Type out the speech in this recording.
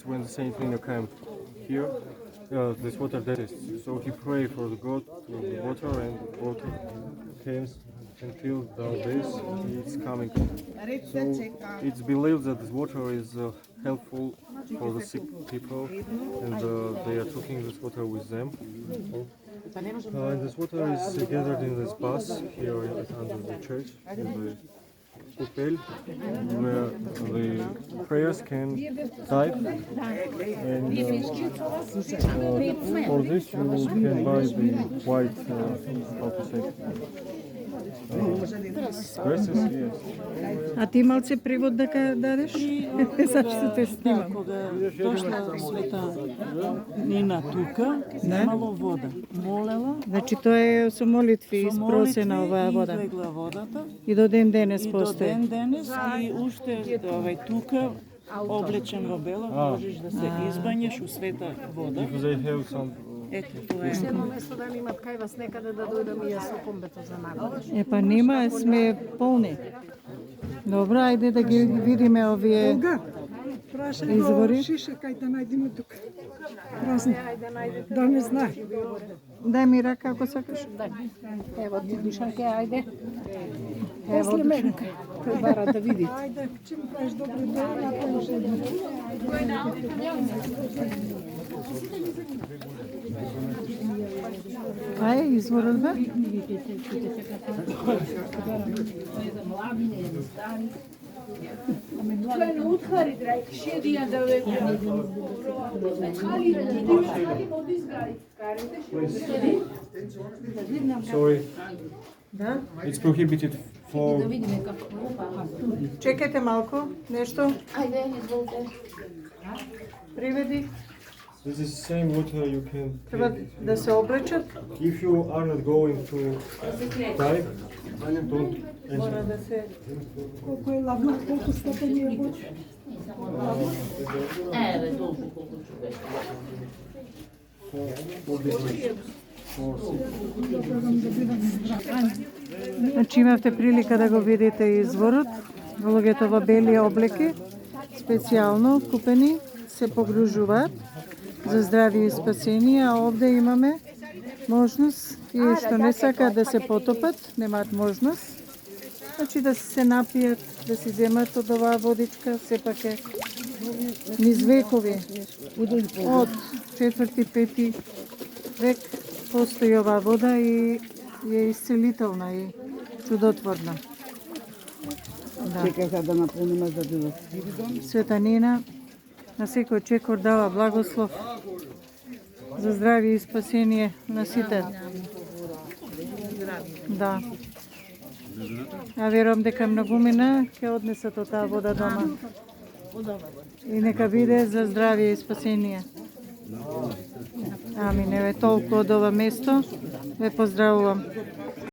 When the Saint Lino came here, this water test. So he prayed for the God to the water, and water came until nowadays it's coming. So it's believed that this water is helpful for the sick people, and they are taking this water with them. And this water is gathered in this bath here under the church, in the Kupel, where the prayers can dive, and for this you can buy the white, how to say, dresses, yes. A ti malce prevod da dadeš? Zašto te snimam? Кога дошла света Нина тука, немало вода. Молела, Значи тоа е со молитви со испросена молитви оваа вода. излегла водата. И до ден денес И до постои. ден денес и уште тука облечен во бело можеш да се избањеш у света вода. If they have some Ето тоа е. Едно место да немат кај вас некаде да дојдам и јас со комбето за народ. Е па нема, сме полни. Добро, ајде да ги видиме овие извори. Шиша кај да најдеме тука. Празни. Да не знае. Дај ми рака ако сакаш. Ево ти душанке, ајде. После мене. Кој бара да види. Ајде, чим правиш добро дело, направиш едно. Кај е изворот бе? sorry, Да. it's prohibited for Чекајте малку, нешто. Ајде, изволте. Приведи. this is the same water you can Треба take. да се облечат. If you are not going to dive, don't Мора enter. да се Колко е ладно, колко степени е вода. Значи имавте прилика да го видите изворот. Луѓето во бели облеки, специјално купени, се погружуваат за здравје и спасение, а овде имаме можност, тие што не сакаат да се потопат, немаат можност, значи да се напијат, да си земат од оваа водичка, сепак е низ векови, од 4-5 век постои оваа вода и е исцелителна и чудотворна. Чекај да наполниме за да Света Нина на секој чекор дава благослов за здравје и спасение на сите. Да. А верувам дека многумина ќе однесат од таа вода дома. И нека биде за здравје и спасение. Амин. Еве толку од ова место. Ве поздравувам.